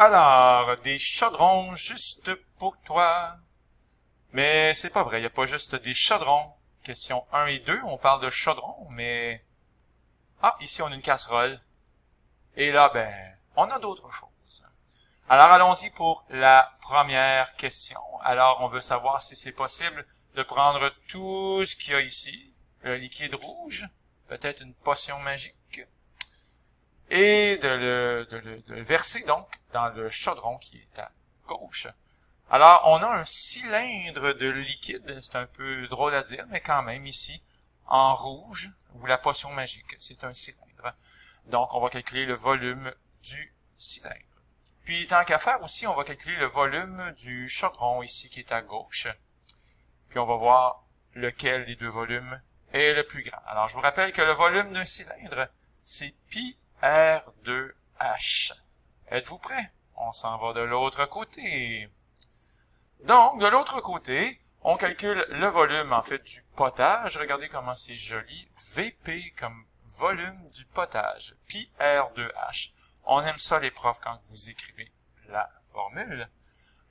Alors, des chaudrons juste pour toi. Mais c'est pas vrai, il n'y a pas juste des chaudrons. Question 1 et 2, on parle de chaudrons, mais... Ah, ici on a une casserole. Et là, on a d'autres choses. Alors allons-y pour la première question. Alors, on veut savoir si c'est possible de prendre tout ce qu'il y a ici, le liquide rouge, peut-être une potion magique, et de le verser donc dans le chaudron qui est à gauche. Alors, on a un cylindre de liquide, c'est un peu drôle à dire, mais quand même ici, en rouge, ou la potion magique, c'est un cylindre. Donc, on va calculer le volume du cylindre. Puis, tant qu'à faire aussi, on va calculer le volume du chaudron ici qui est à gauche. Puis, on va voir lequel des deux volumes est le plus grand. Alors, je vous rappelle que le volume d'un cylindre, c'est pi R2H. Êtes-vous prêts? On s'en va de l'autre côté. Donc, de l'autre côté, on calcule le volume, en fait, du potage. Regardez comment c'est joli. VP comme volume du potage. Pi R2H. On aime ça, les profs, quand vous écrivez la formule.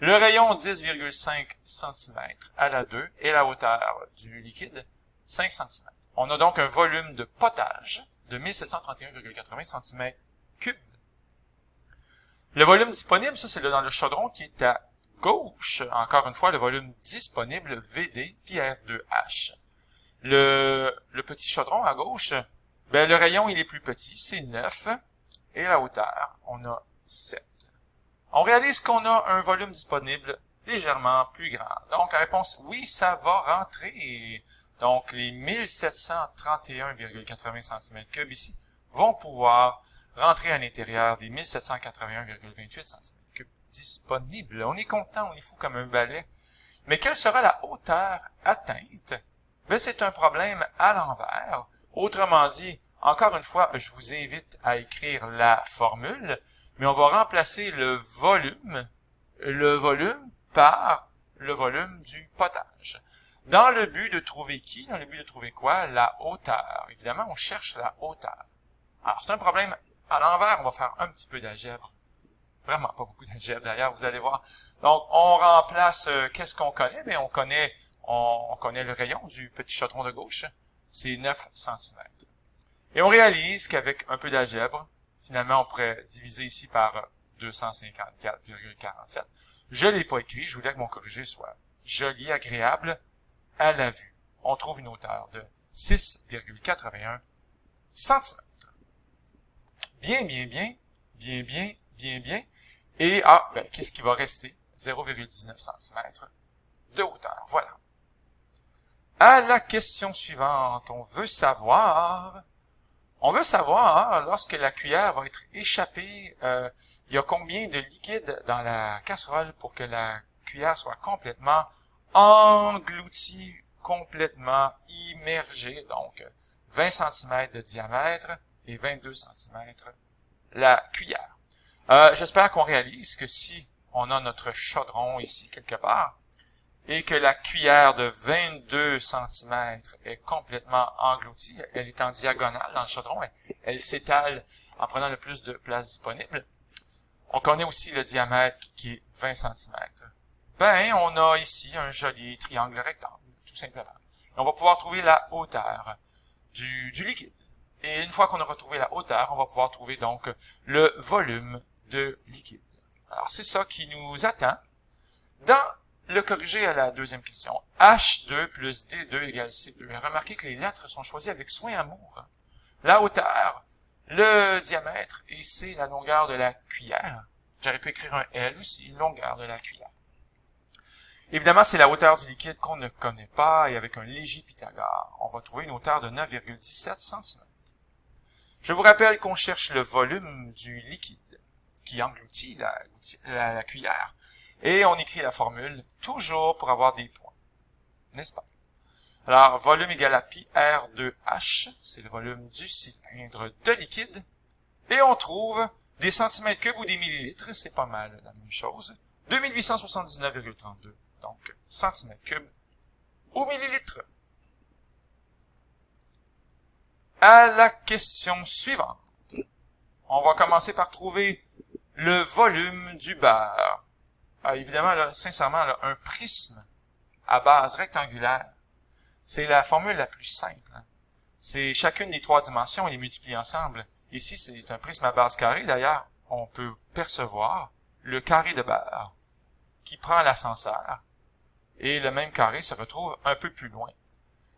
Le rayon, 10,5 cm à la 2 et la hauteur du liquide, 5 cm. On a donc un volume de potage de 1731,80 cm3. Le volume disponible, ça c'est dans le chaudron qui est à gauche. Encore une fois, le volume disponible, VD, pi R2H. Le petit chaudron à gauche, le rayon il est plus petit, c'est 9. Et la hauteur, on a 7. On réalise qu'on a un volume disponible légèrement plus grand. Donc, la réponse, oui, ça va rentrer. Donc, les 1731,80 cm3 ici vont pouvoir rentrer à l'intérieur des 1781,28 cm3 disponibles. On est content, on est fou comme un balai. Mais quelle sera la hauteur atteinte? C'est un problème à l'envers. Autrement dit, encore une fois, je vous invite à écrire la formule, mais on va remplacer le volume par le volume du potage. Dans le but de trouver qui? Dans le but de trouver quoi? La hauteur. Évidemment, on cherche la hauteur. Alors, c'est un problème à l'envers, on va faire un petit peu d'algèbre. Vraiment pas beaucoup d'algèbre d'ailleurs, vous allez voir. Donc, on remplace, qu'est-ce qu'on connaît? On connaît le rayon du petit chaudron de gauche. C'est 9 cm. Et on réalise qu'avec un peu d'algèbre, finalement, on pourrait diviser ici par 254,47. Je l'ai pas écrit, je voulais que mon corrigé soit joli, agréable à la vue. On trouve une hauteur de 6,81 cm. Bien. Et, qu'est-ce qui va rester? 0,19 cm de hauteur. Voilà. À la question suivante, on veut savoir, lorsque la cuillère va être échappée, il y a combien de liquide dans la casserole pour que la cuillère soit complètement engloutie, complètement immergée. Donc, 20 cm de diamètre et 22 cm la cuillère. J'espère qu'on réalise que si on a notre chaudron ici quelque part, et que la cuillère de 22 cm est complètement engloutie, elle est en diagonale dans le chaudron, elle s'étale en prenant le plus de place disponible. On connaît aussi le diamètre qui est 20 cm. On a ici un joli triangle rectangle, tout simplement. Et on va pouvoir trouver la hauteur du liquide. Et une fois qu'on aura trouvé la hauteur, on va pouvoir trouver donc le volume de liquide. Alors, c'est ça qui nous attend dans le corrigé à la deuxième question. H2 plus D2 égale C2. Remarquez que les lettres sont choisies avec soin et amour. La hauteur, le diamètre, et C, la longueur de la cuillère. J'aurais pu écrire un L aussi, longueur de la cuillère. Évidemment, c'est la hauteur du liquide qu'on ne connaît pas, et avec un léger Pythagore, on va trouver une hauteur de 9,17 cm. Je vous rappelle qu'on cherche le volume du liquide qui engloutit la cuillère. Et on écrit la formule, toujours pour avoir des points. N'est-ce pas? Alors, volume égale à pi R2H, c'est le volume du cylindre de liquide. Et on trouve des centimètres cubes ou des millilitres, c'est pas mal la même chose. 2879,32, donc centimètres cubes ou millilitres. À la question suivante, on va commencer par trouver le volume du beurre. Évidemment, là, sincèrement, là, un prisme à base rectangulaire, c'est la formule la plus simple. Hein. C'est chacune des trois dimensions, on les multiplie ensemble. Ici, c'est un prisme à base carrée. D'ailleurs, on peut percevoir le carré de beurre qui prend l'ascenseur. Et le même carré se retrouve un peu plus loin.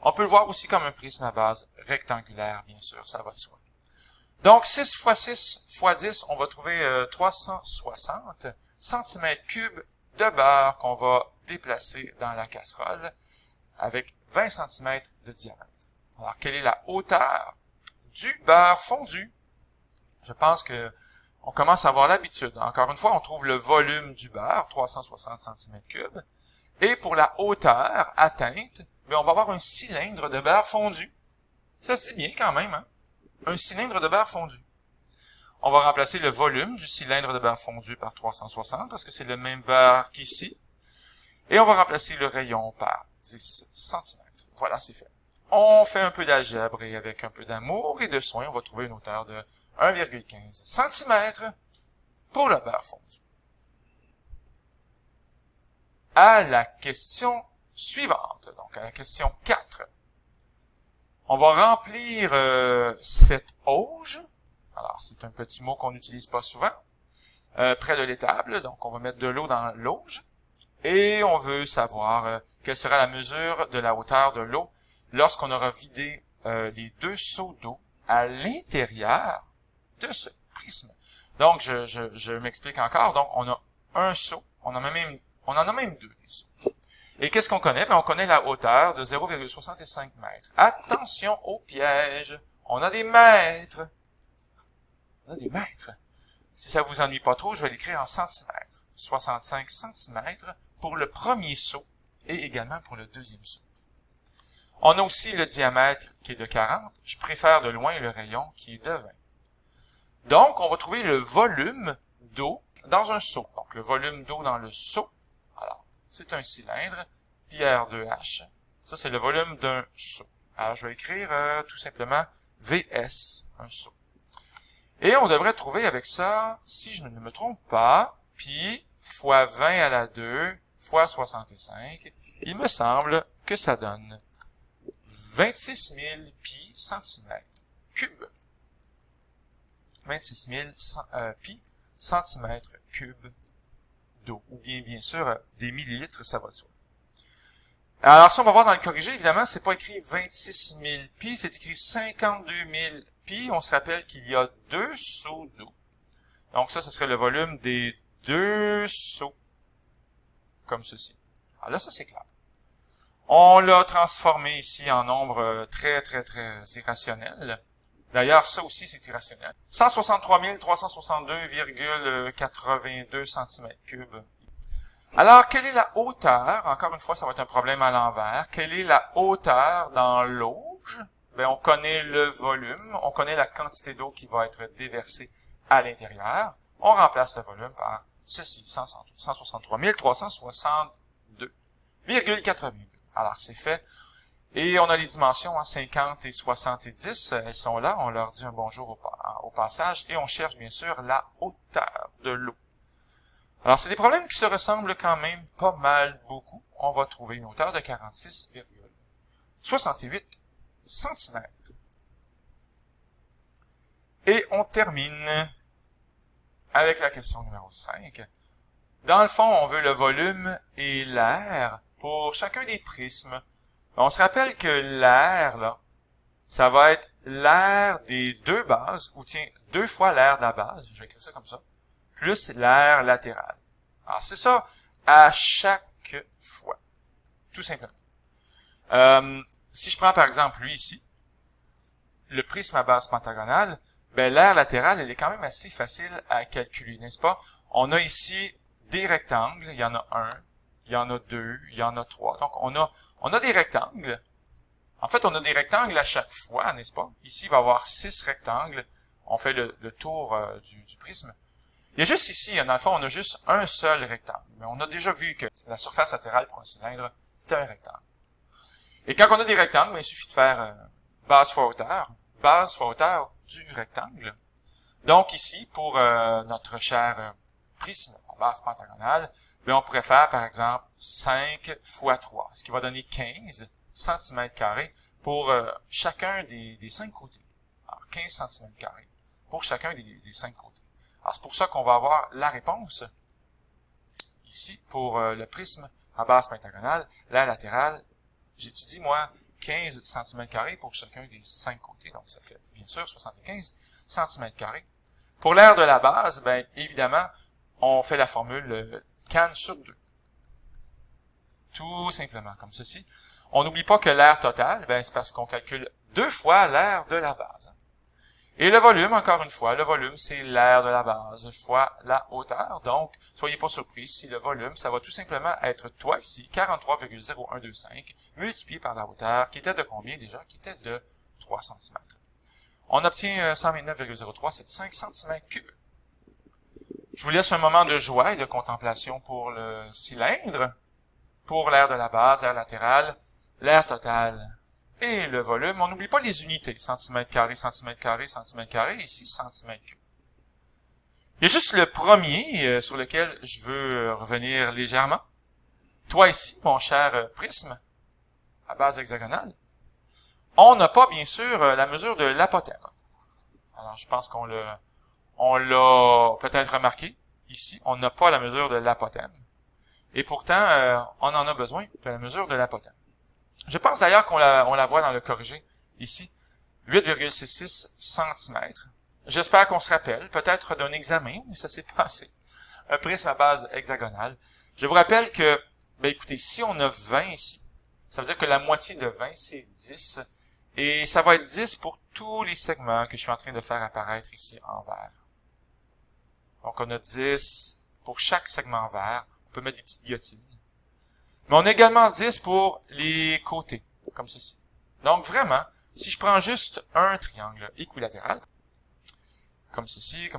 On peut le voir aussi comme un prisme à base rectangulaire, bien sûr, ça va de soi. Donc, 6 fois 6 fois 10, on va trouver 360 cm3 de beurre qu'on va déplacer dans la casserole avec 20 cm de diamètre. Alors, quelle est la hauteur du beurre fondu? Je pense que on commence à avoir l'habitude. Encore une fois, on trouve le volume du beurre, 360 cm3. Et pour la hauteur atteinte, on va avoir un cylindre de beurre fondu. Ça se dit bien quand même, hein? Un cylindre de beurre fondu. On va remplacer le volume du cylindre de beurre fondu par 360 parce que c'est le même beurre qu'ici. Et on va remplacer le rayon par 10 cm. Voilà, c'est fait. On fait un peu d'algèbre et avec un peu d'amour et de soin, on va trouver une hauteur de 1,15 cm pour le beurre fondu. À la question suivante, donc à la question 4. On va remplir cette auge. Alors, c'est un petit mot qu'on n'utilise pas souvent. Près de l'étable, donc on va mettre de l'eau dans l'auge. Et on veut savoir quelle sera la mesure de la hauteur de l'eau lorsqu'on aura vidé les deux seaux d'eau à l'intérieur de ce prisme. Donc, je m'explique encore. Donc, on a un seau. On en a même deux, des seaux. Et qu'est-ce qu'on connaît? On connaît la hauteur de 0,65 mètres. Attention au piège. On a des mètres. On a des mètres. Si ça vous ennuie pas trop, je vais l'écrire en centimètres. 65 centimètres pour le premier seau et également pour le deuxième seau. On a aussi le diamètre qui est de 40. Je préfère de loin le rayon qui est de 20. Donc, on va trouver le volume d'eau dans un seau. Donc, le volume d'eau dans le seau, alors, c'est un cylindre, pi R2H. Ça, c'est le volume d'un seau. Alors, je vais écrire tout simplement VS, un seau. Et on devrait trouver avec ça, si je ne me trompe pas, pi fois 20 à la 2 fois 65. Il me semble que ça donne 26 000 pi centimètres cubes. 26 000 pi centimètres cubes d'eau. Ou bien sûr, des millilitres, ça va de soi. Alors, si on va voir dans le corrigé, évidemment, c'est pas écrit 26 000 pi, c'est écrit 52 000 pi. On se rappelle qu'il y a deux seaux d'eau. Donc ça, ce serait le volume des deux seaux. Comme ceci. Alors là, ça, c'est clair. On l'a transformé ici en nombre très irrationnel. D'ailleurs, ça aussi, c'est irrationnel. 163 362,82 cm3. Alors, quelle est la hauteur? Encore une fois, ça va être un problème à l'envers. Quelle est la hauteur dans l'auge? On connaît le volume, on connaît la quantité d'eau qui va être déversée à l'intérieur. On remplace ce volume par ceci, 163 362,82. Alors, c'est fait. Et on a les dimensions, 50 et 70, elles sont là. On leur dit un bonjour au passage. Et on cherche, bien sûr, la hauteur de l'eau. Alors, c'est des problèmes qui se ressemblent quand même pas mal beaucoup. On va trouver une hauteur de 46,68 cm. Et on termine avec la question numéro 5. Dans le fond, on veut le volume et l'air pour chacun des prismes. On se rappelle que l'air, là, ça va être l'air des deux bases, ou tiens, 2 fois l'air de la base, je vais écrire ça comme ça, plus l'air latéral. Alors, c'est ça à chaque fois. Tout simplement. Si je prends par exemple lui ici, le prisme à base pentagonale, l'air latéral, elle est quand même assez facile à calculer, n'est-ce pas? On a ici des rectangles, il y en a un, il y en a deux, il y en a trois. Donc, on a des rectangles. En fait, on a des rectangles à chaque fois, n'est-ce pas? Ici, il va y avoir 6 rectangles. On fait le tour du prisme. Il y a juste ici, dans le fond, on a juste un seul rectangle. Mais on a déjà vu que la surface latérale pour un cylindre, c'est un rectangle. Et quand on a des rectangles, il suffit de faire base fois hauteur du rectangle. Donc ici, pour notre cher prisme à base pentagonale, bien, on pourrait faire, par exemple, 5 fois 3, ce qui va donner 15 cm² pour chacun des 5 côtés. Alors, 15 cm² pour chacun des 5 côtés. Alors, c'est pour ça qu'on va avoir la réponse ici pour le prisme à base pentagonale. L'aire latérale, j'étudie, moi, 15 cm² pour chacun des 5 côtés. Donc, ça fait, bien sûr, 75 cm². Pour l'aire de la base, bien, évidemment, on fait la formule CAN sur 2. Tout simplement, comme ceci. On n'oublie pas que l'aire totale, ben, c'est parce qu'on calcule 2 fois l'aire de la base. Et le volume, encore une fois, le volume, c'est l'aire de la base fois la hauteur. Donc, soyez pas surpris si le volume, ça va tout simplement être toi ici, 43,0125, multiplié par la hauteur, qui était de combien déjà? Qui était de 3 cm. On obtient 129,0375 cm3. Je vous laisse un moment de joie et de contemplation pour le cylindre, pour l'aire de la base, l'aire latérale, l'aire totale et le volume. On n'oublie pas les unités, centimètre-carré, centimètre-carré, centimètre-carré, ici centimètre-cube. Il y a juste le premier sur lequel je veux revenir légèrement. Toi ici, mon cher prisme, à base hexagonale, on n'a pas, bien sûr, la mesure de l'apothème. Alors, je pense qu'on l'a peut-être remarqué. Ici, on n'a pas la mesure de l'apothème. Et pourtant, on en a besoin de la mesure de l'apothème. Je pense d'ailleurs qu'on la voit dans le corrigé, ici, 8,66 cm. J'espère qu'on se rappelle, peut-être d'un examen où ça s'est passé. Un prisme à base hexagonale. Je vous rappelle que, ben écoutez, si on a 20 ici, ça veut dire que la moitié de 20, c'est 10. Et ça va être 10 pour tous les segments que je suis en train de faire apparaître ici en vert. Donc, on a 10 pour chaque segment vert. On peut mettre des petites guillotines. Mais on a également 10 pour les côtés, comme ceci. Donc, vraiment, si je prends juste un triangle équilatéral, comme ceci,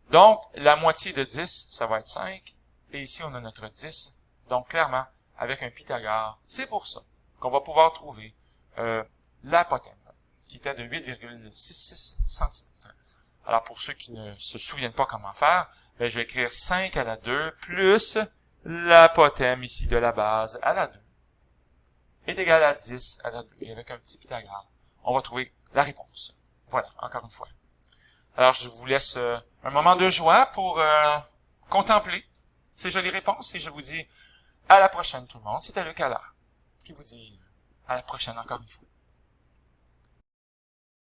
donc, la moitié de 10, ça va être 5. Et ici, on a notre 10. Donc, clairement, avec un Pythagore, c'est pour ça qu'on va pouvoir trouver l'apothème, qui était de 8,66 cm. Alors, pour ceux qui ne se souviennent pas comment faire, ben, je vais écrire 5 à la 2 plus l'apothème ici de la base à la 2 est égal à 10 à la 2. Et avec un petit Pythagore, on va trouver la réponse. Voilà, encore une fois. Alors, je vous laisse un moment de joie pour contempler ces jolies réponses et je vous dis à la prochaine tout le monde. C'était Luc Allard qui vous dit à la prochaine encore une fois.